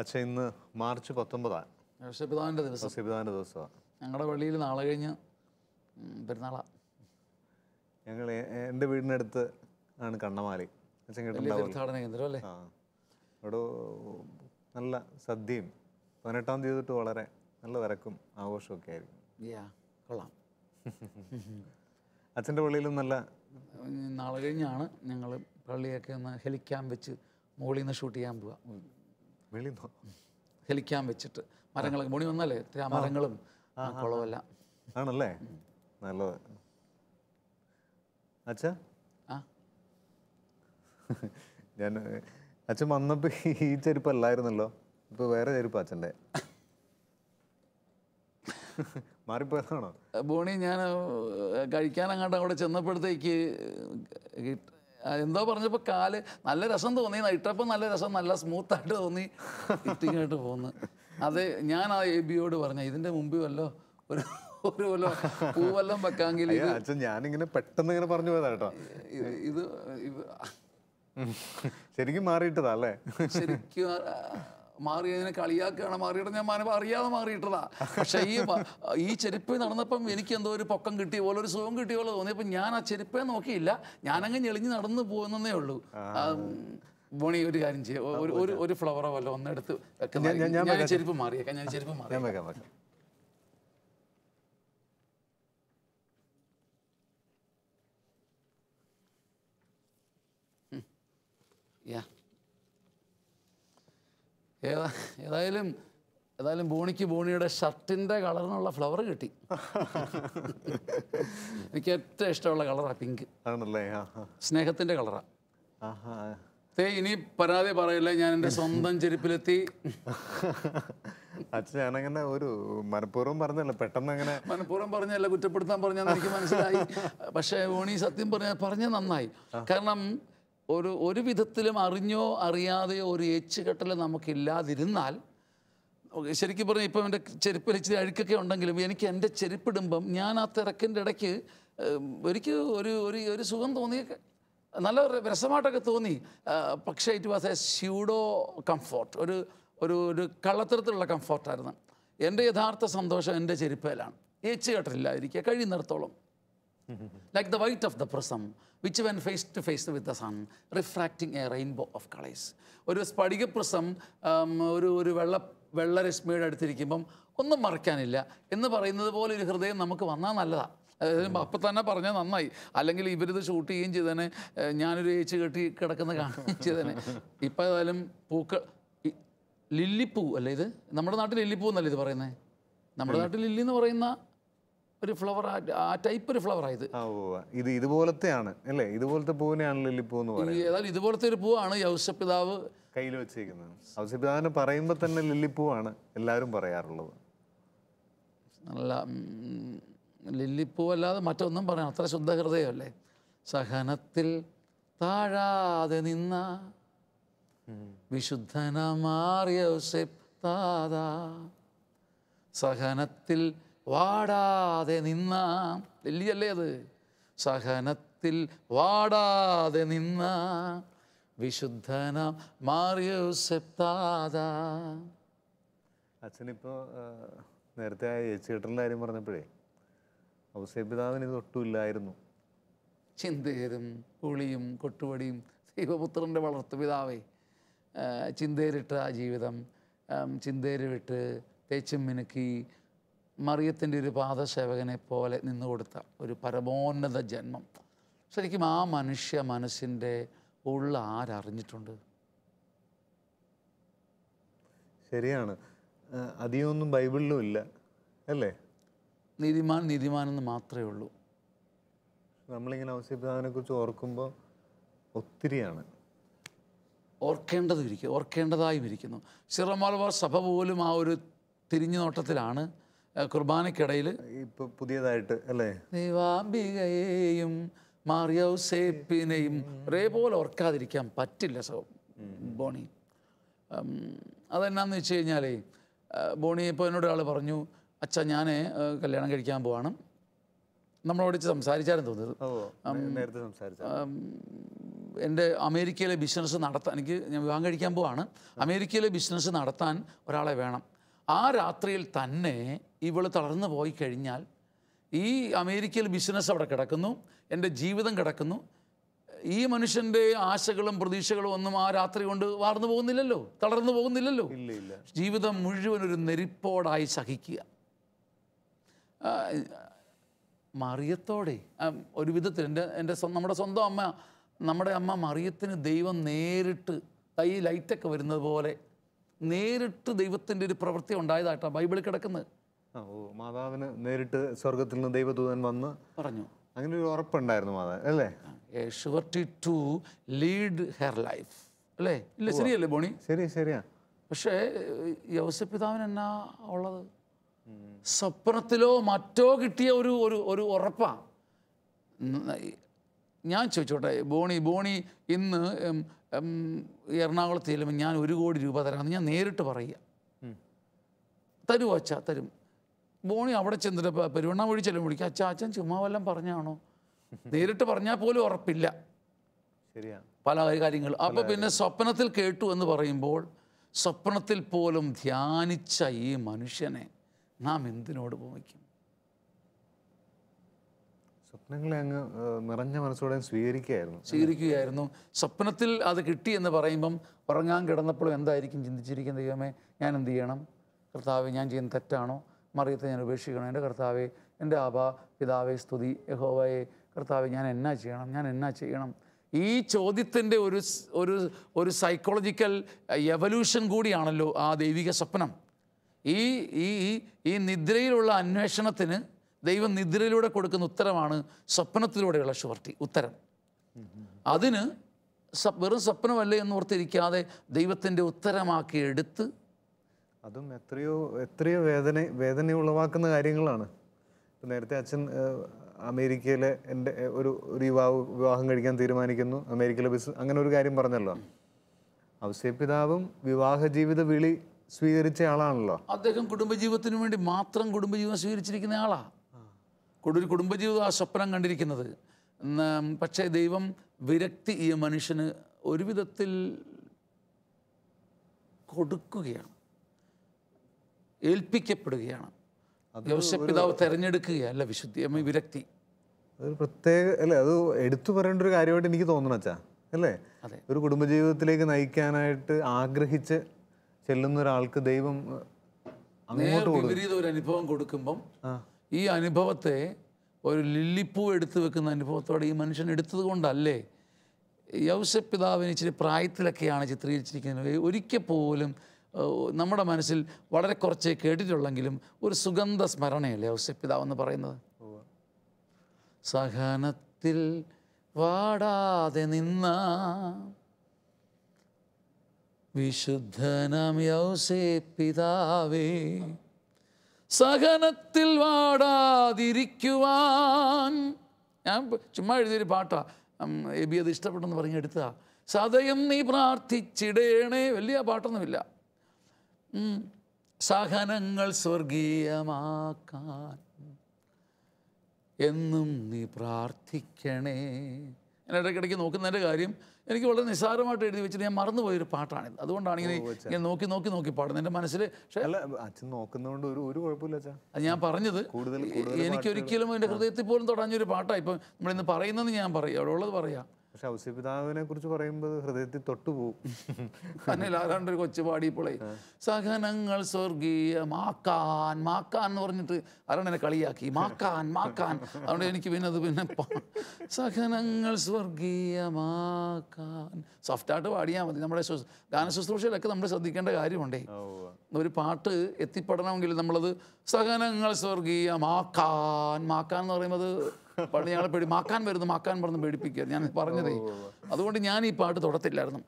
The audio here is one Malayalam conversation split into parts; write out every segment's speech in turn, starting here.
അച്ഛൻ ഇന്ന് മാർച്ച് 19 ഔസേപ്പിതാവിൻ്റെ ദിവസമാണ്. ഞങ്ങളുടെ പള്ളിയിൽ നാളെ കഴിഞ്ഞ് പെരുന്നാളാണ്. ഞങ്ങൾ എൻ്റെ വീടിനടുത്ത് ആണ് കണ്ണമാലി. അച്ഛൻ കേട്ടിട്ടുണ്ടാവും. തീർത്ഥാടന കേന്ദ്രം അല്ലേ? അവിടെ നല്ല സദ്യയും 18-ാം തീയതി തൊട്ട് വളരെ നല്ല തിരക്കും ആഘോഷമൊക്കെ ആയിരിക്കും. കൊള്ളാം. അച്ഛൻ്റെ പള്ളിയിലും നല്ല നാളെ കഴിഞ്ഞാണ് ഞങ്ങൾ പള്ളിയൊക്കെ ഒന്ന് ഹെലിക്യാം വെച്ച് മുകളിൽ നിന്ന് ഷൂട്ട് ചെയ്യാൻ പോവുക. ഹെലിക്യാം വെച്ചിട്ട് മരങ്ങളൊക്കെ മുടി വന്നല്ലേ ആ മരങ്ങളും കുളമല്ല ആണല്ലേ? നല്ലത്. അച്ഛ ഞാൻ അച്ഛൻ വന്നപ്പോൾ ഈ ചെരുപ്പല്ലായിരുന്നല്ലോ, ഇപ്പൊ വേറെ ചെരുപ്പ് അച്ഛൻ്റെ. മാറിപ്പോയതാണോ? ബോണി ഞാൻ കഴിക്കാനങ്ങാണ്ട് അവിടെ ചെന്നപ്പോഴത്തേക്ക് എന്തോ പറഞ്ഞപ്പോൾ കാല് നല്ല രസം തോന്നി, ഇട്ടപ്പോൾ നല്ല രസം, നല്ല സ്മൂത്തായിട്ട് തോന്നി, ഇട്ടിങ്ങായിട്ട് പോന്ന്. അതെ, ഞാൻ ആ എബിയോട് പറഞ്ഞ ഇതിൻ്റെ മുമ്പിൽ വല്ലോ ഒരു വല്ലോ പൂവെല്ലാം വെക്കാമെങ്കിൽ ഞാനിങ്ങനെ പെട്ടെന്ന് ഇങ്ങനെ പറഞ്ഞു പോയതാ കേട്ടോ. ഇത് ശരിക്കും മാറിയിട്ടതാ അല്ലേ? ശരിക്കും മാറിയതിനെ കളിയാക്കുകയാണ്. മാറിയിട്ട് ഞാൻ അറിയാതെ മാറിയിട്ടതാ. പക്ഷെ ഈ ചെരുപ്പ് നടന്നപ്പം എനിക്ക് എന്തോ ഒരു പൊക്കം കിട്ടിയ പോലെ, ഒരു സുഖം കിട്ടിയ പോലെ തോന്നിയപ്പോൾ ഞാൻ ആ ചെരുപ്പേ നോക്കിയില്ല, ഞാനങ്ങ് ഞെളിഞ്ഞ് നടന്നു പോകുന്നേ ഉള്ളൂ. ബോണി ഒരു കാര്യം ചെയ്യുക, ഒരു ഫ്ലവറോ വല്ലോ ഒന്നെടുത്ത് വെക്കുന്ന. ഞാൻ ചെരുപ്പ് മാറിയേക്കാം, ഞാൻ ചെരുപ്പ് മാറി. ഏതായാലും ബോണിക്ക് ബോണിയുടെ ഷർട്ടിൻ്റെ കളറിനുള്ള ഫ്ലവർ കിട്ടി. എനിക്ക് ഏറ്റവും ഇഷ്ടമുള്ള കളറാണ് പിങ്ക്. സ്നേഹത്തിൻ്റെ കളറാണ്. ഇനി പരാതി പറയില്ല, ഞാൻ എൻ്റെ സ്വന്തം ചെരുപ്പിലെത്തി. അച്ഛൻ ഞാനങ്ങനെ ഒരു മനഃപൂർവ്വം പറഞ്ഞല്ല, പെട്ടെന്ന് അങ്ങനെ മനഃപൂർവ്വം പറഞ്ഞല്ല, കുറ്റപ്പെടുത്താൻ പറഞ്ഞാന്ന് എനിക്ക് മനസ്സിലായി. പക്ഷേ ബോണി സത്യം പറഞ്ഞ നന്നായി. കാരണം ഒരു വിധത്തിലും അറിഞ്ഞോ അറിയാതെയോ ഒരു ഏച്ചുകെട്ടൽ നമുക്കില്ലാതിരുന്നാൽ, ശരിക്കും പറഞ്ഞാൽ ഇപ്പം എൻ്റെ ചെരുപ്പിൽ ഇച്ചിരി അഴുക്കൊക്കെ ഉണ്ടെങ്കിലും എനിക്ക് എൻ്റെ ചെരുപ്പിടുമ്പം ഞാൻ ആ തിരക്കിൻ്റെ ഇടയ്ക്ക് എനിക്ക് ഒരു സുഖം തോന്നി, നല്ല രസമായിട്ടൊക്കെ തോന്നി. പക്ഷേ it was A pseudo comfort, ഒരു കള്ളത്തരത്തിലുള്ള കംഫോർട്ടായിരുന്നു. എൻ്റെ യഥാർത്ഥ സന്തോഷം എൻ്റെ ചെരുപ്പയിലാണ്. ഏച്ചുകെട്ടലില്ലാതിരിക്കുക കഴിയുന്നിടത്തോളം. Like the white of the prism, which when face to face with the sun, refracting a rainbow of colors. ഒരു സ്ഫടിക പ്രിസം ഒരു വെള്ള രശ്മിയുടെ അടുത്തിരിക്കുമ്പം ഒന്നും മറയ്ക്കാനില്ല എന്ന് പറയുന്നത് പോലെ ഒരു ഹൃദയം നമുക്ക് വന്നാൽ നല്ലതാണ്. അപ്പം തന്നെ പറഞ്ഞാൽ നന്നായി, അല്ലെങ്കിൽ ഇവരിത് ഷൂട്ട് ചെയ്യുകയും ചെയ്തേനെ, ഞാനൊരു ഏച്ച് കെട്ടി കിടക്കുന്ന കാണുകയും ചെയ്തേനെ. ഇപ്പം ഏതായാലും പൂക്കൾ, ലില്ലിപ്പൂ അല്ലേ ഇത്? നമ്മുടെ നാട്ടിൽ ലില്ലിപ്പൂ എന്നല്ലേ ഇത് പറയുന്നത്? നമ്മുടെ നാട്ടിൽ ലില്ലി എന്ന് പറയുന്ന ഒരു ഫ്ലവർ, ആ ടൈപ്പ് ഒരു ഫ്ലവറായത്. ഇത് ഇതുപോലത്തെയാണ് അല്ലേ? ഇതുപോലത്തെ പൂവിനെയാണ് ലില്ലിപ്പൂ എന്ന് പറയുന്നത്. ഏതായാലും ഇതുപോലത്തെ ഒരു പൂവാണ് ഔസേപ്പിതാവ് കയ്യിൽ വെച്ചിരിക്കുന്നത്. ഔസേപ്പിതാവിനെ പറയുമ്പോൾ തന്നെ ലില്ലിപ്പൂവാണ് എല്ലാവരും പറയാറുള്ളത്. നല്ല ലില്ലിപ്പൂ അല്ലാതെ മറ്റൊന്നും പറയാം, അത്ര ശുദ്ധഹൃദയമല്ലേ. സഹനത്തിൽ താഴാതെ നിന്ന വിശുദ്ധനമാറിയ ഔസേപ്പിതാ, സഹനത്തിൽ വാടാതെ നിന്ന, ലില്ലിയല്ലേ അത്? സഹനത്തിൽ വാടാതെ നിന്ന വിശുദ്ധന മാറിയ ഔസേപ്പിതാ. അച്ഛനിപ്പോൾ നേരത്തെ ഏച്ചുകെട്ടലിൻ്റെ കാര്യം പറഞ്ഞപ്പോഴേ ഔസേപ്പിതാവിന് ഇത് ഒട്ടുമില്ലായിരുന്നു. ചിന്തേരും പുളിയും കൊട്ടുപടിയും ദൈവപുത്രൻ്റെ വളർത്തുപിതാവേ, ചിന്തയിലിട്ട ആ ജീവിതം, ചിന്തേര് വിട്ട് തേച്ചും മിനുക്കി മറിയത്തിൻ്റെ ഒരു പാദസേവകനെ പോലെ നിന്നു കൊടുത്ത ഒരു പരമോന്നത ജന്മം. ശരിക്കും ആ മനുഷ്യ മനസ്സിൻ്റെ ഉള്ള ആരറിഞ്ഞിട്ടുണ്ട്? ശരിയാണ്. അധികമൊന്നും ബൈബിളിലും ഇല്ല അല്ലേ? നീതിമാൻ നീതിമാനെന്ന് മാത്രമേ ഉള്ളൂ. നമ്മളിങ്ങനെ ഔസേപ്പിതാവിനെ കുറിച്ച് ഓർക്കുമ്പോൾ ഒത്തിരിയാണ് ഓർക്കേണ്ടതായും ഇരിക്കുന്നു. സിറോ മലബാർ സഭ പോലും ആ ഒരു തിരിഞ്ഞു നോട്ടത്തിലാണ് കുർബാനയ്ക്കിടയിൽ ഇപ്പോൾ പുതിയതായിട്ട് അല്ലേ ദൈവാംബികയെയും മാറിയൗസേപ്പിനെയും ഒരേപോലെ ഓർക്കാതിരിക്കാൻ പറ്റില്ല ബോണി. അതെന്നാന്ന് വെച്ച് കഴിഞ്ഞാലേ, ബോണി ഇപ്പോൾ എന്നോട് ഒരാൾ പറഞ്ഞു, അച്ഛാ ഞാൻ കല്യാണം കഴിക്കാൻ പോവാണ്. നമ്മളോട് സംസാരിച്ചാലും തോന്നുന്നത് നേരത്തെ സംസാരിച്ച എൻ്റെ അമേരിക്കയിലെ ബിസിനസ് നടത്താൻ ഞാൻ വിവാഹം കഴിക്കാൻ പോവാണ്. അമേരിക്കയിലെ ബിസിനസ് നടത്താൻ ഒരാളെ വേണം. ആ രാത്രിയിൽ തന്നെ ഇവൾ തളർന്നു പോയി കഴിഞ്ഞാൽ ഈ അമേരിക്കയിൽ ബിസിനസ് അവിടെ കിടക്കുന്നു, എൻ്റെ ജീവിതം കിടക്കുന്നു. ഈ മനുഷ്യൻ്റെ ആശകളും പ്രതീക്ഷകളും ഒന്നും ആ രാത്രി കൊണ്ട് വാർന്നു പോകുന്നില്ലല്ലോ, തളർന്നു പോകുന്നില്ലല്ലോ. ജീവിതം മുഴുവൻ ഒരു നെരിപ്പോടായി സഹിക്കുക. മറിയത്തോടെ ഒരു വിധത്തിൽ നമ്മുടെ സ്വന്തം അമ്മ, നമ്മുടെ അമ്മ മറിയത്തിന് ദൈവം നേരിട്ട് കൈ ലൈറ്റൊക്കെ വരുന്നത് പോലെ നേരിട്ട് ദൈവത്തിൻ്റെ ഒരു പ്രവൃത്തി ഉണ്ടായതായിട്ടാണ് ബൈബിളിൽ കിടക്കുന്നത്. മാതാവിന് നേരിട്ട് സ്വർഗത്തിൽ നിന്ന് ദൈവദൂതൻ വന്ന് പറഞ്ഞു, അങ്ങനെ ഒരു ഉറപ്പുണ്ടായിരുന്നു മാതാവ് അല്ലേ? Surety to lead her life അല്ലേ? ഇല്ല, ശരിയല്ലേ ബോണി? ശരിയാ. പക്ഷേ യൗസേപ്പിതാവിന് എന്നാ ഉള്ളത്? സ്വപ്നത്തിലോ മറ്റോ കിട്ടിയ ഒരു ഉറപ്പാണ്. ഞാൻ ചോദിച്ചോട്ടെ, ബോണി ഇന്ന് എറണാകുളത്ത് ചെല്ലുമ്പോൾ ഞാൻ 1 കോടി രൂപ തരാമെന്ന് ഞാൻ നേരിട്ട് പറയുക, തരുമോ അച്ഛാ? തരും. ബോണി അവിടെ ചെന്നിട്ട് പെരുവണ്ണാമൊഴി ചെല്ലുമ്പോൾ വിളിക്കുക, അച്ഛൻ ചുമ്മാ വല്ലതും പറഞ്ഞാണോ? നേരിട്ട് പറഞ്ഞാൽ പോലും ഉറപ്പില്ല പല കാര്യങ്ങൾ. അപ്പോൾ പിന്നെ സ്വപ്നത്തിൽ കേട്ടു എന്ന് പറയുമ്പോൾ സ്വപ്നത്തിൽ പോലും ധ്യാനിച്ച ഈ മനുഷ്യനെ നാം എന്തിനോട് ഭൂമിക്കും? സ്വപ്നങ്ങളെ അങ്ങ് നിറഞ്ഞ മനസ്സോടെ സ്വീകരിക്കുകയായിരുന്നു. സ്വപ്നത്തിൽ അത് കിട്ടി എന്ന് പറയുമ്പം ഉറങ്ങാൻ കിടന്നപ്പോഴും എന്തായിരിക്കും ചിന്തിച്ചിരിക്കുന്ന? ദൈവമേ, ഞാൻ എന്ത് ചെയ്യണം? കർത്താവെ, ഞാൻ ചെയ്യുന്ന തെറ്റാണോ? മറിയത്തെ ഞാൻ ഉപേക്ഷിക്കണം? എൻ്റെ കർത്താവെ, എൻ്റെ ആബാ പിതാവെ സ്തുതി, യഹോവയെ കർത്താവെ, ഞാൻ എന്നാ ചെയ്യണം? ഈ ചോദ്യത്തിൻ്റെ ഒരു സൈക്കോളജിക്കൽ എവല്യൂഷൻ കൂടിയാണല്ലോ ആ ദൈവിക സ്വപ്നം. ഈ നിദ്രയിലുള്ള അന്വേഷണത്തിന് ദൈവം നിദ്രയിലൂടെ കൊടുക്കുന്ന ഉത്തരമാണ് സ്വപ്നത്തിലൂടെയുള്ള ഷുവർട്ടി ഉത്തരം. അതിന് വെറും സ്വപ്നമല്ലേ എന്ന് ഓർത്തിരിക്കാതെ ദൈവത്തിൻ്റെ ഉത്തരമാക്കി എടുത്ത്, അതും എത്രയോ വേദന ഉളവാക്കുന്ന കാര്യങ്ങളാണ്. ഇപ്പം നേരത്തെ അച്ഛൻ അമേരിക്കയിലെ എൻ്റെ ഒരു വിവാഹം കഴിക്കാൻ തീരുമാനിക്കുന്നു, അമേരിക്കയിലെ ബിസിനസ്, അങ്ങനെ ഒരു കാര്യം പറഞ്ഞല്ലോ. ഔസേപ്പിതാവും വിവാഹ ജീവിത വിളി സ്വീകരിച്ച ആളാണല്ലോ. അദ്ദേഹം കുടുംബജീവിതത്തിന് വേണ്ടി മാത്രം കുടുംബജീവിതം സ്വീകരിച്ചിരിക്കുന്ന ആളാണ്. കുടുംബജീവിതം ആ സ്വപ്നം കണ്ടിരിക്കുന്നത്. പക്ഷേ ദൈവം വിരക്തി ഈ മനുഷ്യന് ഒരു വിധത്തിൽ കൊടുക്കുകയാണ്, ഏൽപ്പിക്കപ്പെടുകയാണ്. യോസേപ്പിതാവ് തിരഞ്ഞെടുക്കുകയല്ല വിരക്തി. അതൊരു പ്രത്യേക അല്ലേ, അത് എടുത്തു പറയേണ്ട ഒരു കാര്യമായിട്ട് എനിക്ക് തോന്നണം അച്ഛാ, അല്ലേ? ഒരു കുടുംബജീവിതത്തിലേക്ക് നയിക്കാനായിട്ട് ആഗ്രഹിച്ച് ചെല്ലുന്ന ഒരാൾക്ക് ദൈവം വിപരീത ഒരു അനുഭവം കൊടുക്കുമ്പം ഈ അനുഭവത്തെ ഒരു ലില്ലിപ്പൂ എടുത്തു വെക്കുന്ന അനുഭവത്തോടെ ഈ മനുഷ്യൻ എടുത്തത് കൊണ്ടല്ലേ യൗസേപ്പിതാവിന് ഇച്ചിരി പ്രായത്തിലൊക്കെയാണ് ചിത്രീകരിച്ചിരിക്കുന്നത്. ഒരിക്കൽ പോലും നമ്മുടെ മനസ്സിൽ വളരെ കുറച്ചേ കേട്ടിട്ടുള്ളെങ്കിലും ഒരു സുഗന്ധ സ്മരണയല്ലേ യൗസേപ്പിതാവ് എന്ന് പറയുന്നത്. സഹനത്തിൽ വാടാതെ നിന്ന വിശുദ്ധനാം യൗസേപ്പിതാവേ, സഹനത്തിൽ വാടാതിരിക്കുവാൻ. ഞാൻ ചുമ്മാ എഴുതിയൊരു പാട്ടാണ്, എബി അത് ഇഷ്ടപ്പെട്ടെന്ന് പറഞ്ഞ് എടുത്താ. സദയം നീ പ്രാർത്ഥിച്ചിടേണേ, വലിയ പാട്ടൊന്നുമില്ല. സഹനങ്ങൾ സ്വർഗീയമാക്കാൻ എന്നും നീ പ്രാർത്ഥിക്കണേ. ഞാൻ ഇടയ്ക്കിടയ്ക്ക് നോക്കുന്നതിൻ്റെ കാര്യം എനിക്ക് വളരെ നിസ്സാരമായിട്ട് എഴുതി വെച്ചിട്ട് ഞാൻ മറന്നുപോയൊരു പാട്ടാണിത്. അതുകൊണ്ടാണ് ഇങ്ങനെ നോക്കി പാടുന്നത് എൻ്റെ മനസ്സിൽ. അച്ഛൻ നോക്കുന്നതുകൊണ്ട് ഒരു കുഴപ്പമില്ല അച്ഛാ. അത് ഞാൻ പറഞ്ഞത് എനിക്കൊരിക്കലും എൻ്റെ ഹൃദയത്തിൽ പോലും തൊടഞ്ഞൊരു പാട്ടാണ്. ഇപ്പം നമ്മളിന്ന് പറയുന്നത് ഞാൻ പറയാം, അവിടെ ഉള്ളത് പറയാം. പക്ഷെ ഔസേപിതാവിനെ കുറിച്ച് പറയുമ്പോൾ ഹൃദയത്തിൽ തൊട്ടുപോകും. അനിൽ ആരാണ്ടൊരു കൊച്ചു പാടിയപ്പോളേ സഹനങ്ങൾ സ്വർഗീയമാക്കാൻ മാക്കാൻ എന്ന് പറഞ്ഞിട്ട് ആരാണ്ട് എന്നെ കളിയാക്കി മാക്കാൻ മാക്കാൻ. അതുകൊണ്ട് എനിക്ക് പിന്നെ അത് സഹനങ്ങൾ സ്വർഗീയമാക്കാൻ സോഫ്റ്റായിട്ട് പാടിയാൽ മതി. നമ്മുടെ ഗാനശുശ്രൂഷയിലൊക്കെ നമ്മൾ ശ്രദ്ധിക്കേണ്ട കാര്യമുണ്ടേ. ഒരു പാട്ട് എത്തിപ്പെടണമെങ്കിൽ നമ്മളത് സഹനങ്ങൾ സ്വർഗീയമാക്കാൻ മാക്കാൻ എന്ന് പറയുന്നത് പണ്ട് ഞങ്ങളെ മാക്കാൻ വരുന്നു മാക്കാൻ പറഞ്ഞ് പേടിപ്പിക്കുക ഞാൻ പറഞ്ഞതേ. അതുകൊണ്ട് ഞാൻ ഈ പാട്ട് തൊടത്തില്ലായിരുന്നു.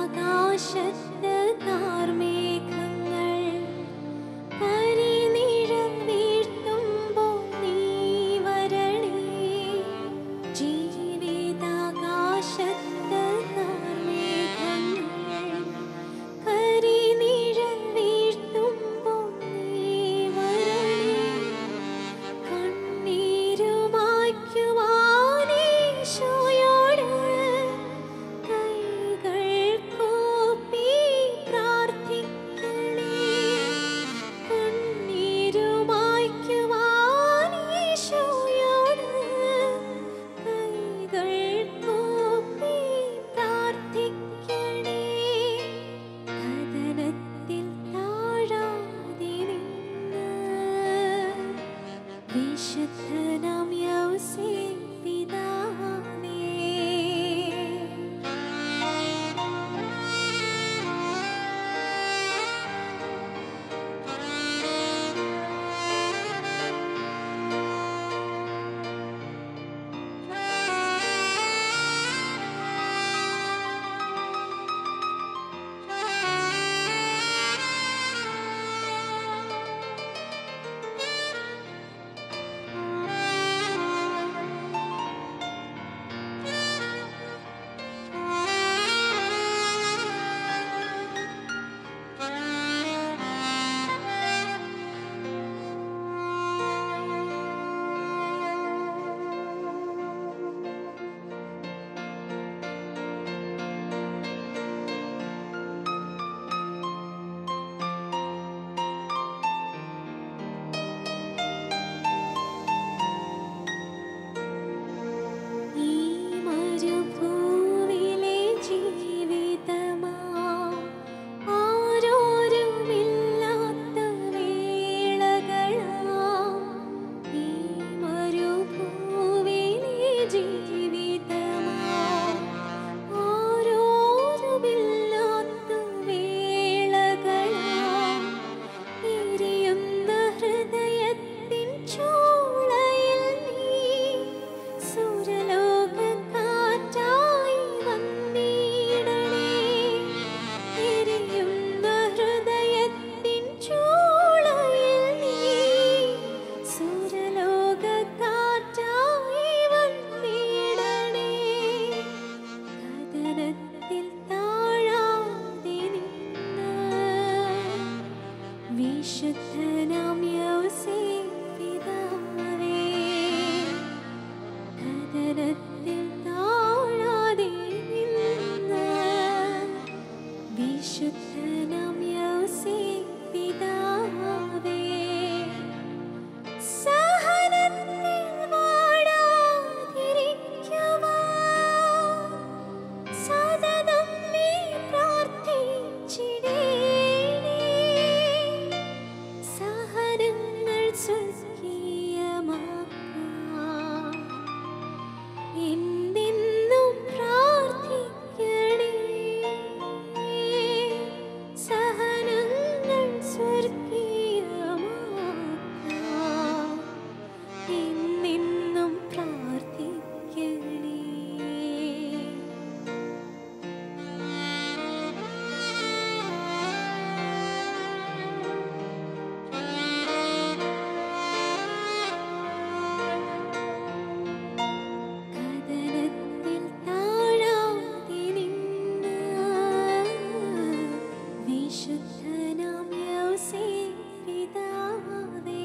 ജീവിതാകാശത്ത് കാർമേഘങ്ങൾ കരിനിഴൽ വീഴ്ത്തുമ്പോൾ നീ വരണേ. ജീവിതാകാശത്ത് കാർമേഘങ്ങൾ കരിനിഴൽ വീഴ്ത്തുമ്പോൾ നീ വരണേ. കണ്ണീരുമായ്ക്കുവാൻ ഈശോയോട് കൈകൾ കൂപ്പി കഥനത്തിൽ താഴാതെ നിന്ന് വിശുദ്ധനാം യോസേപ്പ് പിതാവേ, സഹനത്തിൽ വാടാതിരിക്കുവാൻ സതതം നീ പ്രാർത്ഥിച്ചിടേണേ. സഹനങ്ങൾ സ്വർഗീയമാക്കാൻ എന്നെന്നും പ്രാർത്ഥിക്കണേ. സഹനങ്ങൾ സ്വർഗീയമാക്കാൻ എന്നെന്നും പ്രാർത്ഥിക്കണേ. കഥനത്തിൽ താഴാതെ നിന്ന് വിശുദ്ധനാം യോസേപ്പ് പിതാവേ,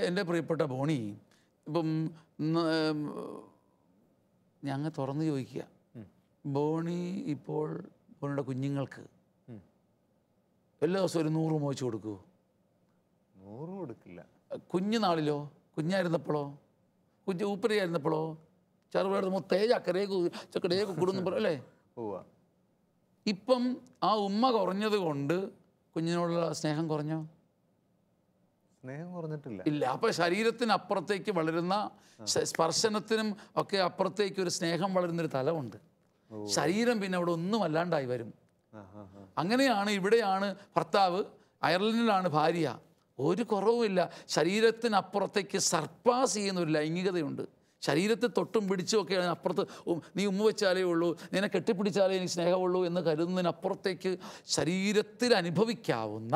എൻ്റെ പ്രിയപ്പെട്ട ബോണി, ഇപ്പം ഞങ്ങൾ തുറന്ന് ചോദിക്കുക, ബോണി ഇപ്പോൾ ബോണിയുടെ കുഞ്ഞുങ്ങൾക്ക് എല്ലാ ദിവസവും ഒരു 100 മോച്ച് കൊടുക്കുമോ? 100 കൊടുക്കില്ല. കുഞ്ഞുനാളിലോ, കുഞ്ഞായിരുന്നപ്പോഴോ, ഊപ്പരയായിരുന്നപ്പോഴോ, ചെറുപഴ തേജ് അക്കരേക്ക് ചക്കടേക്ക് കൂടുന്നു അല്ലേ? ഇപ്പം ആ ഉമ്മ കുറഞ്ഞത് കൊണ്ട് കുഞ്ഞിനോടുള്ള സ്നേഹം കുറഞ്ഞോ? സ്നേഹം കുറഞ്ഞിട്ടില്ല. ഇല്ല. അപ്പം ശരീരത്തിനപ്പുറത്തേക്ക് വളരുന്ന, സ്പർശനത്തിനും ഒക്കെ അപ്പുറത്തേക്ക് ഒരു സ്നേഹം വളരുന്നൊരു തലമുണ്ട്. ശരീരം പിന്നെ അവിടെ ഒന്നും അല്ലാണ്ടായി വരും. അങ്ങനെയാണ് ഇവിടെയാണ് ഭർത്താവ്, അയർലൻഡിലാണ് ഭാര്യ. ഒരു കുറവുമില്ല. ശരീരത്തിനപ്പുറത്തേക്ക് സർപ്പാസ് ചെയ്യുന്ന ഒരു ലൈംഗികതയുണ്ട്. ശരീരത്തെ തൊട്ടും പിടിച്ചും ഒക്കെ അപ്പുറത്ത് നീ ഉമ്മ വെച്ചാലേ ഉള്ളൂ, നിന്നെ കെട്ടിപ്പിടിച്ചാലേ എനിക്ക് സ്നേഹമുള്ളൂ എന്ന് കരുതുന്നതിനപ്പുറത്തേക്ക് ശരീരത്തിൽ അനുഭവിക്കാവുന്ന,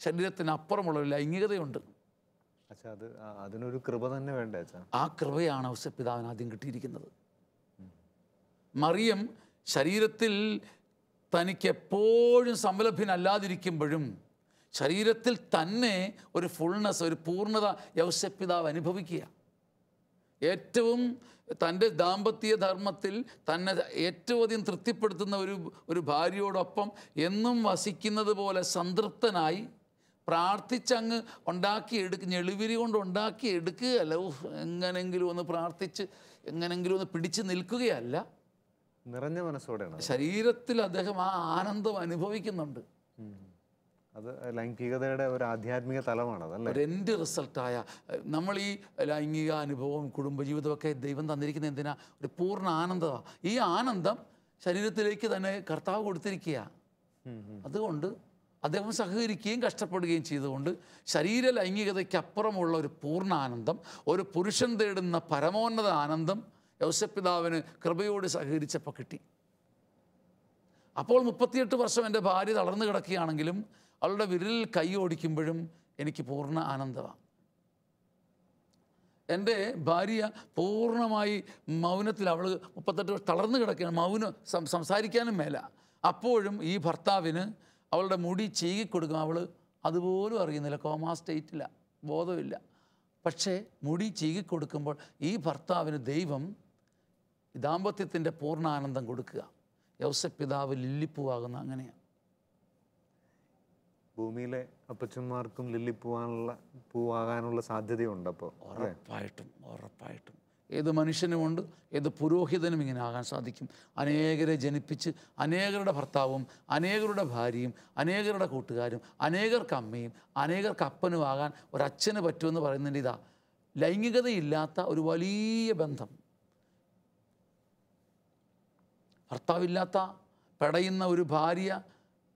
ശരീരത്തിനപ്പുറമുള്ള ഒരു ലൈംഗികതയുണ്ട്. അതിനൊരു കൃപ തന്നെ വേണ്ടേ അച്ഛാ? ആ കൃപയാണ് ഔസേപ്പിതാവിന് ആദ്യം കിട്ടിയിരിക്കുന്നത്. മറിയം ശരീരത്തിൽ തനിക്ക് എപ്പോഴും സംലഭ്യനല്ലാതിരിക്കുമ്പോഴും ശരീരത്തിൽ തന്നെ ഒരു ഫുൾനെസ്, ഒരു പൂർണ്ണത യൗസേപ്പിതാവ് അനുഭവിക്കുക. ഏറ്റവും തൻ്റെ ദാമ്പത്യ ധർമ്മത്തിൽ തന്നെ ഏറ്റവും അധികം തൃപ്തിപ്പെടുത്തുന്ന ഒരു ഭാര്യയോടൊപ്പം എന്നും വസിക്കുന്നത് പോലെ സംതൃപ്തനായി പ്രാർത്ഥിച്ചങ്ങ് ഞെളിവിരി കൊണ്ട് ഉണ്ടാക്കിയെടുക്കുകയല്ല, എങ്ങനെങ്കിലും ഒന്ന് പ്രാർത്ഥിച്ച് എങ്ങനെങ്കിലും ഒന്ന് പിടിച്ച് നിൽക്കുകയല്ല, നിറഞ്ഞ മനസ്സോടെയാണ്. ശരീരത്തിൽ അദ്ദേഹം ആ ആനന്ദം അനുഭവിക്കുന്നുണ്ട്. അത് ലൈംഗികതയുടെ ഒരു ആധ്യാത്മിക തലമാണ്. അതല്ലേ ഒരു എൻഡ് റിസൾട്ടായ നമ്മൾ ഈ ലൈംഗിക അനുഭവവും കുടുംബജീവിതമൊക്കെ ദൈവം തന്നിരിക്കുന്ന എന്തിനാ? ഒരു പൂർണ്ണ ആനന്ദമാണ്. ഈ ആനന്ദം ശരീരത്തിലേക്ക് തന്നെ കർത്താവ് കൊടുത്തിരിക്കുക. അതുകൊണ്ട് അദ്ദേഹം സഹകരിക്കുകയും കഷ്ടപ്പെടുകയും ചെയ്തുകൊണ്ട് ശരീര ലൈംഗികതയ്ക്ക് അപ്പുറമുള്ള ഒരു പൂർണ്ണ ആനന്ദം, ഒരു പുരുഷൻ തേടുന്ന പരമോന്നത ആനന്ദം യൗസേപ്പിതാവിന് കൃപയോട് സഹകരിച്ചപ്പോൾ കിട്ടി. അപ്പോൾ 38 വർഷം എൻ്റെ ഭാര്യ തളർന്നു കിടക്കുകയാണെങ്കിലും അവളുടെ വിരലിൽ കൈ ഓടിക്കുമ്പോഴും എനിക്ക് പൂർണ്ണ ആനന്ദമാണ്. എൻ്റെ ഭാര്യ പൂർണ്ണമായി മൗനത്തിൽ, അവൾ 38 വർഷം തളർന്നു കിടക്കുകയാണ്, മൗനം, സംസാരിക്കാനും മേല. അപ്പോഴും ഈ ഭർത്താവിന് അവളുടെ മുടി ചീകിക്കൊടുക്കും. അവൾ അതുപോലും അറിയുന്നില്ല, കോമാ സ്റ്റേറ്റില്ല, ബോധമില്ല. പക്ഷേ മുടി ചീകിക്കൊടുക്കുമ്പോൾ ഈ ഭർത്താവിന് ദൈവം ദാമ്പത്യത്തിൻ്റെ പൂർണ്ണ ആനന്ദം കൊടുക്കുക. യൗസേപ്പ് പിതാവ് ലില്ലിപ്പൂവാകുന്ന അങ്ങനെയാണ്. ഭൂമിയിലെ അപ്പച്ചന്മാർക്കും ലില്ലി പൂവാകാനുള്ള സാധ്യതയുണ്ട്. അപ്പോൾ ഉറപ്പായിട്ടും ഏത് മനുഷ്യനുമുണ്ട്, ഏത് പുരോഹിതനും ഇങ്ങനെ ആകാൻ സാധിക്കും. അനേകരെ ജനിപ്പിച്ച് അനേകരുടെ ഭർത്താവും അനേകരുടെ ഭാര്യയും അനേകരുടെ കൂട്ടുകാരും അനേകർക്ക് അമ്മയും അനേകർക്ക് അപ്പനും ആകാൻ ഒരച്ഛന് പറ്റുമെന്ന് പറയുന്നതിൻ്റെ ഇതാ ലൈംഗികതയില്ലാത്ത ഒരു വലിയ ബന്ധം. ഭർത്താവില്ലാത്ത പെടയുന്ന ഒരു ഭാര്യ,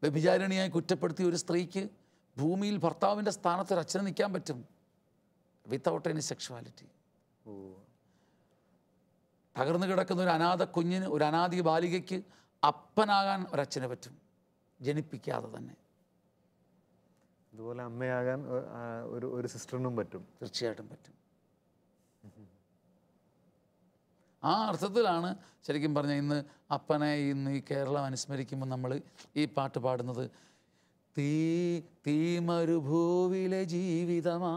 വ്യഭിചാരിണിയായി കുറ്റപ്പെടുത്തിയ ഒരു സ്ത്രീക്ക് ഭൂമിയിൽ ഭർത്താവിൻ്റെ സ്ഥാനത്ത് ഒരു അച്ഛന് നിൽക്കാൻ പറ്റും, വിത്തൗട്ട് എനി സെക്ഷുവാലിറ്റി. തകർന്നു കിടക്കുന്ന ഒരു അനാഥ കുഞ്ഞിന്, ഒരു അനാഥി ബാലികയ്ക്ക് അപ്പനാകാൻ ഒരച്ഛന് പറ്റും, ജനിപ്പിക്കാതെ തന്നെ. അതുപോലെ അമ്മയാകാൻ ഒരു സിസ്റ്ററിനും പറ്റും. തീർച്ചയായിട്ടും പറ്റും. ആ അർത്ഥത്തിലാണ് ശരിക്കും പറഞ്ഞാൽ ഇന്ന് അപ്പനെ ഇന്ന് ഈ കേരളം അനുസ്മരിക്കുമ്പോൾ നമ്മൾ ഈ പാട്ട് പാടുന്നത്. തീ മരുഭൂവിലെ ജീവിതമാ,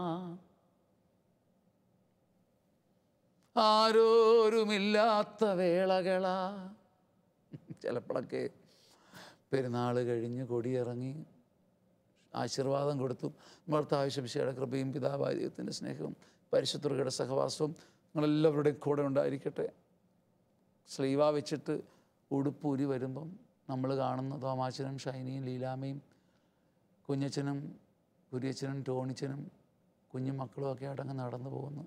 ആരോരുമില്ലാത്ത വേളകളാ. ചിലപ്പോഴൊക്കെ പെരുന്നാൾ കഴിഞ്ഞ് കൊടിയിറങ്ങി ആശീർവാദം കൊടുത്തു. ഭർത്താവ് ശംശയുടെ കൃപയും പിതാവായ ദൈവത്തിൻ്റെ സ്നേഹവും പരിശുദ്ധരുടെ സഹവാസവും നിങ്ങളെല്ലാവരുടെയും കൂടെ ഉണ്ടായിരിക്കട്ടെ. സ്ലീവ വെച്ചിട്ട് ഉടുപ്പൂരി വരുമ്പം നമ്മൾ കാണുന്ന തോമാച്ചനും ഷൈനിയും ലീലാമ്മയും കുഞ്ഞച്ചനും കുര്യച്ചനും ടോണിച്ചനും കുഞ്ഞു മക്കളും ഒക്കെ അടങ്ങ് നടന്നു പോകുന്നു.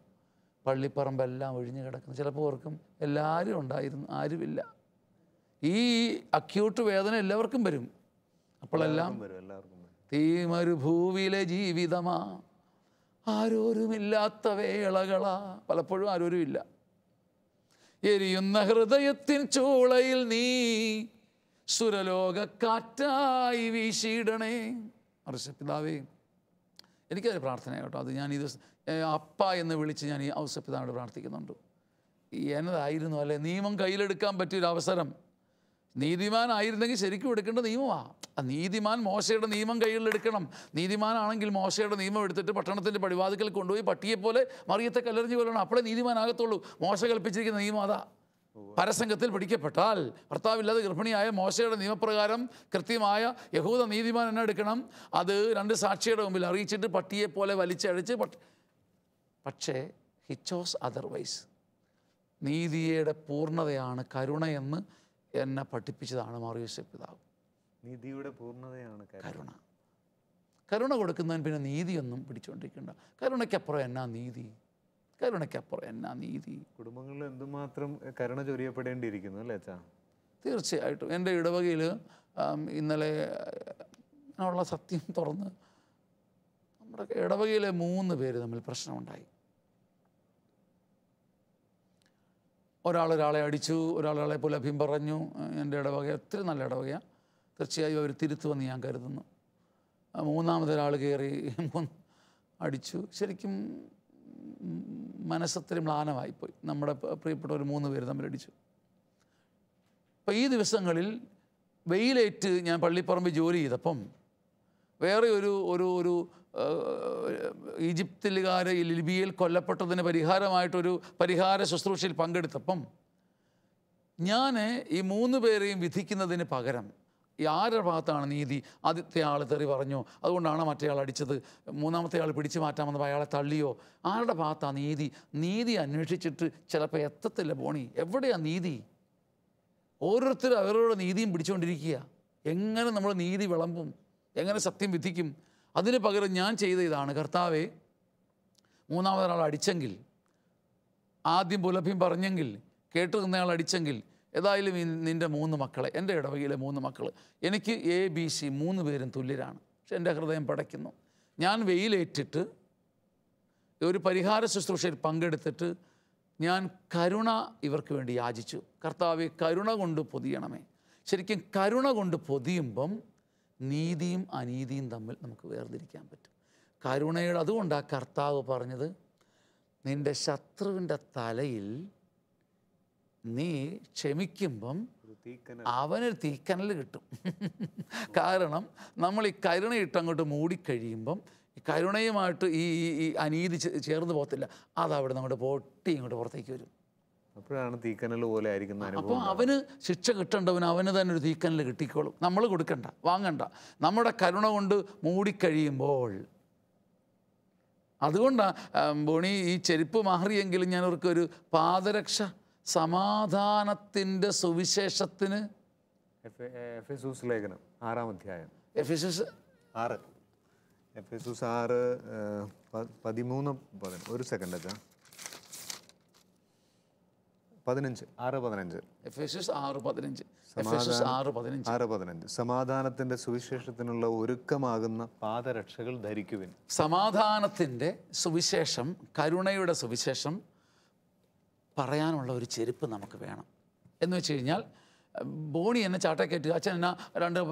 പള്ളിപ്പറമ്പെല്ലാം ഒഴിഞ്ഞു കിടക്കുന്നു. ചിലപ്പോൾ ഓർക്കും എല്ലാവരും ഉണ്ടായിരുന്നു, ആരുമില്ല. ഈ അക്യൂട്ട് വേദന എല്ലാവർക്കും വരും. അപ്പോഴെല്ലാം തീ മരുഭൂവിലെ ജീവിതമാ, ആരോരുമില്ലാത്ത വേളകളാ. പലപ്പോഴും ആരോരും ഇല്ല. എരിയുന്ന ഹൃദയത്തിൻ ചൂളയിൽ നീ സുരലോക കാറ്റായി വീശിയിടണേ. ഔസേപ്പിതാവേ, എനിക്കതൊരു പ്രാർത്ഥന കേട്ടോ. അത് ഞാൻ ഇത് അപ്പ എന്ന് വിളിച്ച് ഞാൻ ഈ ഔസേപ്പിതാവിനോട് പ്രാർത്ഥിക്കുന്നുണ്ട്. എന്നതായിരുന്നു അല്ലേ നിയമം കയ്യിലെടുക്കാൻ പറ്റിയൊരു അവസരം. നീതിമാനായിരുന്നെങ്കിൽ ശരിക്കും എടുക്കേണ്ട നിയമമാണ്. നീതിമാൻ മോശയുടെ നിയമം കയ്യിലെടുക്കണം. നീതിമാനാണെങ്കിൽ മോശയുടെ നിയമം എടുത്തിട്ട് പട്ടണത്തിൻ്റെ പടിവാതിക്കൽ കൊണ്ടുപോയി പട്ടിയെപ്പോലെ മറിയത്തെ കല്ലെറിഞ്ഞ് കൊല്ലണം. അപ്പോഴേ നീതിമാനാകത്തുള്ളൂ. മോശ കൽപ്പിച്ചിരിക്കുന്ന നിയമം അതാ. പരസംഗത്തിൽ പിടിക്കപ്പെട്ടാൽ ഭർത്താവില്ലാതെ ഗർഭിണിയായ മോശയുടെ നിയമപ്രകാരം കൃത്യമായ യഹൂദ നീതിമാൻ എന്നെ എടുക്കണം. അത് 2 സാക്ഷിയുടെ മുമ്പിൽ അറിയിച്ചിട്ട് പട്ടിയെപ്പോലെ വലിച്ചഴിച്ച് പക്ഷേ ഹി ചോസ് അതർവൈസ്. നീതിയുടെ പൂർണ്ണതയാണ് കരുണയെന്ന് എന്നെ പഠിപ്പിച്ചതാണ് മാറിയോസേപ്പ് പിതാവ്. നീതിയുടെ പൂർണ്ണതയാണ് കരുണ കൊടുക്കുന്നതിന് പിന്നെ നീതിയൊന്നും പിടിച്ചുകൊണ്ടിരിക്കേണ്ട. കരുണയ്ക്കപ്പുറം എന്നാ നീതി, കരുണയ്ക്കപ്പുറം എന്നാ നീതി. കുടുംബങ്ങളിൽ എന്തുമാത്രം കരുണ ചൊരിയപ്പെടേണ്ടിയിരിക്കുന്നു അല്ലേ അച്ഛാ? തീർച്ചയായിട്ടും. എൻ്റെ ഇടവകയിൽ ഇന്നലെ ഉള്ള സത്യം തുറന്ന് നമ്മുടെ ഇടവകയിലെ 3 പേര് തമ്മിൽ പ്രശ്നമുണ്ടായി. ഒരാളെ അടിച്ചു, ഒരാളെ പോലെ അഭിം പറഞ്ഞു. എൻ്റെ ഇടവക ഒത്തിരി നല്ല ഇടവകയാണ്. തീർച്ചയായും അവർ തിരുത്തുമെന്ന് ഞാൻ കരുതുന്നു. 3ാമതൊരാൾ കയറി അടിച്ചു. ശരിക്കും മനസ്സൊത്തിരി മ്ലാനമായിപ്പോയി. നമ്മുടെ പ്രിയപ്പെട്ടവർ 3 പേര് തമ്മിലടിച്ചു. അപ്പോൾ ഈ ദിവസങ്ങളിൽ വെയിലേറ്റ് ഞാൻ പള്ളിപ്പറമ്പിൽ ജോലി ചെയ്തപ്പം വേറെ ഒരു ഈജിപ്തിലുകാർ ലിബിയയിൽ കൊല്ലപ്പെട്ടതിന് പരിഹാരമായിട്ടൊരു പരിഹാര ശുശ്രൂഷയിൽ പങ്കെടുത്തപ്പം ഞാൻ ഈ 3 പേരെയും വിധിക്കുന്നതിന് പകരം ആരുടെ ഭാഗത്താണ് നീതി? ആദ്യത്തെ ആൾ തെറി പറഞ്ഞു, അതുകൊണ്ടാണ് മറ്റേ ആൾ അടിച്ചത്. 3ാമത്തെ ആൾ പിടിച്ചു മാറ്റാമെന്ന് അയാളെ തള്ളിയോ? ആരുടെ ഭാഗത്താണ് നീതി? നീതി അന്വേഷിച്ചിട്ട് ചിലപ്പോൾ എത്തത്തില്ല ബോണി. എവിടെയാണ് നീതി? ഓരോരുത്തരും അവരുടെ നീതിയും പിടിച്ചുകൊണ്ടിരിക്കുക. എങ്ങനെ നമ്മൾ നീതി വിളമ്പും? എങ്ങനെ സത്യം വിധിക്കും? അതിന് പകരം ഞാൻ ചെയ്ത ഇതാണ്. കർത്താവേ, 3ാമതൊരാൾ അടിച്ചെങ്കിൽ, ആദ്യം പുലഭ്യം പറഞ്ഞെങ്കിൽ, കേട്ടു നിന്നയാൾ അടിച്ചെങ്കിൽ, ഏതായാലും നിൻ്റെ 3 മക്കളെ, എൻ്റെ ഇടവകയിലെ 3 മക്കൾ, എനിക്ക് ABC 3 പേരും തുല്യരാണ്. പക്ഷെ എൻ്റെ ഹൃദയം പടയ്ക്കുന്നു. ഞാൻ വെയിലേറ്റിട്ട് ഒരു പരിഹാര ശുശ്രൂഷയിൽ പങ്കെടുത്തിട്ട് ഞാൻ കരുണ ഇവർക്ക് വേണ്ടി യാചിച്ചു. കർത്താവെ, കരുണ കൊണ്ട് പൊതിയണമേ. ശരിക്കും കരുണ കൊണ്ട് പൊതിയുമ്പം നീതിയും അനീതിയും തമ്മിൽ നമുക്ക് വേർതിരിക്കാൻ പറ്റും. കരുണയുടെ അതുകൊണ്ടാണ് കർത്താവ് പറഞ്ഞത്, നിൻ്റെ ശത്രുവിൻ്റെ തലയിൽ നീ ക്ഷമിക്കുമ്പം അവനൊരു തീക്കനൽ കിട്ടും. കാരണം നമ്മൾ ഈ കരുണയിട്ട് അങ്ങോട്ട് മൂടിക്കഴിയുമ്പം ഈ കരുണയുമായിട്ട് ഈ അനീതി ചേർന്ന് പോകത്തില്ല. അതവിടെ നമ്മുടെ പൊട്ടി ഇങ്ങോട്ട് പുറത്തേക്ക് വരും. അപ്പോഴാണ് തീക്കനൽ പോലെ ആയിരിക്കുന്ന അനുഭവം. അപ്പോൾ അവന് ശിക്ഷ കിട്ടേണ്ടവന് അവന് തന്നെ ഒരു തീക്കനൽ കിട്ടിക്കോളും. നമ്മൾ കൊടുക്കണ്ട, വാങ്ങണ്ട. നമ്മുടെ കരുണ കൊണ്ട് മൂടിക്കഴിയുമ്പോൾ. അതുകൊണ്ടാണ് ബോണി ഈ ചെരുപ്പ് മാറിയെങ്കിലും ഞാൻ അവർക്കൊരു പാദരക്ഷ സമാധാനത്തിൻ്റെ സുവിശേഷത്തിന് എഫെസൂസ് ലേഖനം 6-ാം അധ്യായം എഫെസൂസ് 6 എഫെസൂസ് 6 13 ഒരു സെക്കൻഡ് അച്ഛാ 15 6:15 എഫെസൂസ് 6:15 എഫെസൂസ് 6:15 6:15 സമാധാനത്തിന്റെ സുവിശേഷത്തിനുള്ള ഒരുക്കമാകുന്ന പാദരക്ഷകൾ ധരിക്കുവിൻ. സമാധാനത്തിൻ്റെ സുവിശേഷം, കരുണയുടെ സുവിശേഷം പറയാനുള്ള ഒരു ചെരുപ്പ് നമുക്ക് വേണം. എന്ന് വെച്ച് കഴിഞ്ഞാൽ ബോണി എന്നെ ചാട്ടക്കയറ്റി, അച്ഛൻ എന്നാ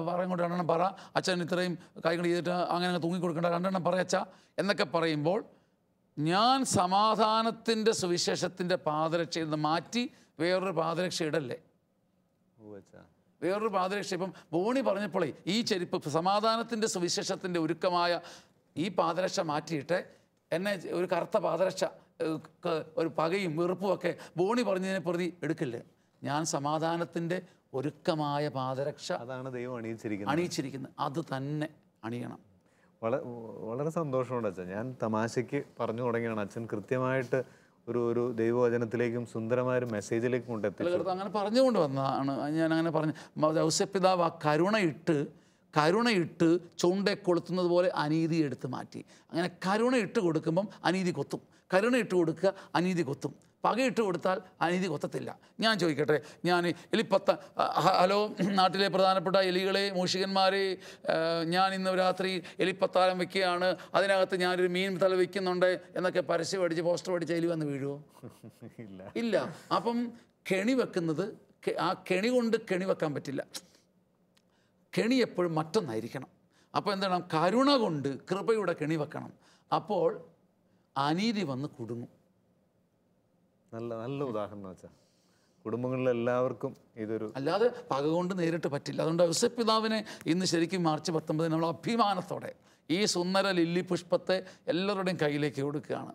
പറയും കൊണ്ട് 2 പറ, അച്ഛൻ ഇത്രയും കൈകൾ ചെയ്തിട്ട് അങ്ങനെ തൂങ്ങിക്കൊടുക്കേണ്ട 2 പറയച്ച എന്നൊക്കെ പറയുമ്പോൾ ഞാൻ സമാധാനത്തിൻ്റെ സുവിശേഷത്തിൻ്റെ പാദരക്ഷയിൽ നിന്ന് മാറ്റി വേറൊരു പാദരക്ഷ ഇടല്ലേ. വേറൊരു പാദരക്ഷ ഇപ്പം ബോണി പറഞ്ഞപ്പോഴേ ഈ ചെരുപ്പ് സമാധാനത്തിൻ്റെ സുവിശേഷത്തിൻ്റെ ഒരുക്കമായ ഈ പാദരക്ഷ മാറ്റിയിട്ട് എന്നെ ഒരു കറുത്ത പാദരക്ഷ ഒരു പകയും വെറുപ്പുമൊക്കെ ബോണി പറഞ്ഞതിനെ പ്രതി എടുക്കില്ലേ. ഞാൻ സമാധാനത്തിൻ്റെ ഒരുക്കമായ പാദരക്ഷ അതാണ് ദൈവം അണിയിച്ചിരിക്കുന്നത്. അത് തന്നെ അണിയണം. വളരെ സന്തോഷമുണ്ട് അച്ഛൻ. ഞാൻ തമാശയ്ക്ക് പറഞ്ഞു തുടങ്ങിയാണ്, അച്ഛൻ കൃത്യമായിട്ട് ഒരു ദൈവവചനത്തിലേക്കും സുന്ദരമായ ഒരു മെസ്സേജിലേക്കും കൊണ്ടെത്തി. അങ്ങനെ പറഞ്ഞുകൊണ്ട് വന്നതാണ് ഞാൻ. അങ്ങനെ പറഞ്ഞു ഔസേപ്പിതാവ് ആ കരുണയിട്ട് ചുണ്ടെ കൊളുത്തുന്നത് പോലെ അനീതി എടുത്ത് മാറ്റി. അങ്ങനെ കരുണയിട്ട് കൊടുക്കുമ്പം അനീതി കൊത്തും, കരുണയിട്ട് കൊടുക്കുക അനീതി കൊത്തും. പകയിട്ട് കൊടുത്താൽ അനീതി കൊത്തത്തില്ല. ഞാൻ ചോദിക്കട്ടെ, ഞാൻ എലിപ്പത്ത ഹലോ നാട്ടിലെ പ്രധാനപ്പെട്ട എലികളെ, മൂഷികന്മാരെ, ഞാൻ ഇന്ന് രാത്രി എലിപ്പത്താലം വെക്കുകയാണ്, അതിനകത്ത് ഞാനൊരു മീൻ തല വയ്ക്കുന്നുണ്ട് എന്നൊക്കെ പരസ്യം അടിച്ച് പോസ്റ്റർ അടിച്ച് എലി വന്ന് വീഴുമോ? ഇല്ല. അപ്പം കെണി വെക്കുന്നത്, ആ കെണി കൊണ്ട് കെണി വെക്കാൻ പറ്റില്ല. കെണി എപ്പോഴും മറ്റൊന്നായിരിക്കണം. അപ്പോൾ എന്താണ്, കരുണ കൊണ്ട് കൃപയുടെ കെണി വെക്കണം. അപ്പോൾ അനീതി വന്ന് കുടുങ്ങും. നല്ല ഉദാഹരണം വെച്ചാൽ കുടുംബങ്ങളിലെല്ലാവർക്കും ഇതൊരു, അല്ലാതെ പക കൊണ്ട് നേരിട്ട് പറ്റില്ല. അതുകൊണ്ട് ഔസേപ്പിതാവിനെ ഇന്ന് ശരിക്കും മാർച്ച് 19 നമ്മൾ അഭിമാനത്തോടെ ഈ സുന്ദര ലില്ലി പുഷ്പത്തെ എല്ലാവരുടെയും കയ്യിലേക്ക് കൊടുക്കുകയാണ്.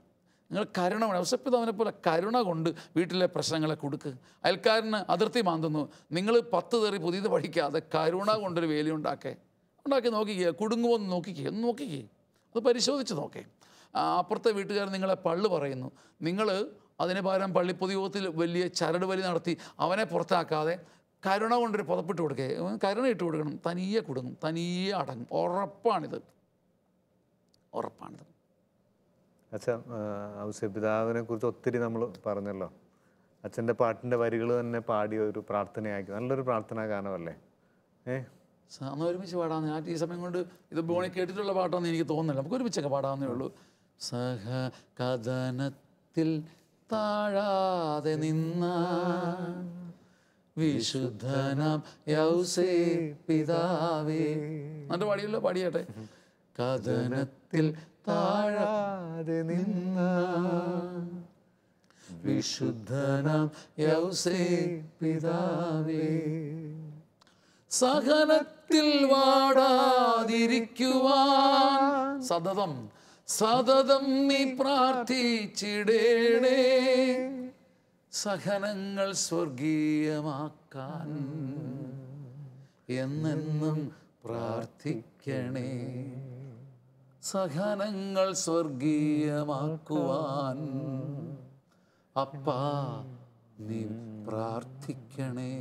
നിങ്ങൾ കരുണ, ഔസേപ്പിതാവിനെ പോലെ കരുണ കൊണ്ട് വീട്ടിലെ പ്രശ്നങ്ങളെ കൊടുക്കുക. അയൽക്കാരന് അതിർത്തി മാന്തുന്നു, നിങ്ങൾ 10 തെറി പുതിയത് പഠിക്കാതെ കരുണ കൊണ്ടൊരു വേലി ഉണ്ടാക്കി നോക്കിക്കുക. കുടുങ്ങുമെന്ന് നോക്കിക്കേ, അത് പരിശോധിച്ച് നോക്കേ. അപ്പുറത്തെ വീട്ടുകാർ നിങ്ങളെ പള്ളു പറയുന്നു, നിങ്ങൾ അതിന് പകരം പള്ളിപ്പൊതുയോഗത്തിൽ വലിയ ചരട് വലി നടത്തി അവനെ പുറത്താക്കാതെ കരുണ കൊണ്ടൊരു പുതപ്പിട്ട് കൊടുക്കുക. കരുണ ഇട്ട് കൊടുക്കണം, തനിയെ കുടുങ്ങും, തനിയെ അടങ്ങും. ഉറപ്പാണിത്. അച്ഛാ, ഔസേപ്പിതാവിനെ കുറിച്ച് ഒത്തിരി നമ്മൾ പറഞ്ഞല്ലോ. അച്ഛൻ്റെ പാട്ടിൻ്റെ വരികൾ തന്നെ പാടിയ ഒരു പ്രാർത്ഥനയാക്കി, നല്ലൊരു പ്രാർത്ഥനാ ഗാനമല്ലേ? അന്ന് ഒരുമിച്ച് പാടാമെന്ന്. ഞാൻ ഈ സമയം കൊണ്ട് ഇത് ബോണി കേട്ടിട്ടുള്ള പാട്ടാണെന്ന് എനിക്ക് തോന്നുന്നില്ല. നമുക്ക് ഒരുമിച്ചൊക്കെ പാടാവുന്നേ ഉള്ളൂ. സഹകഥനത്തിൽ താഴാതെ നിന്ന വിശുദ്ധനാം യൗസേപ്പിതാവേ. എന്നിട്ട് പാടിയല്ലോ, പാടിയാട്ടെ. കഥനത്തിൽ താഴാതെ നിന്ന വിശുദ്ധനാം യൗസേപ്പിതാവേ, സഹനത്തിൽ വാടാതിരിക്കുവാൻ സതതം നീ പ്രാർത്ഥിച്ചിടേണേ. സഹനങ്ങൾ സ്വർഗീയമാക്കാൻ എന്നെന്നും പ്രാർത്ഥിക്കണേ. സഹനങ്ങൾ സ്വർഗീയമാക്കുവാൻ അപ്പാ നീ പ്രാർത്ഥിക്കണേ.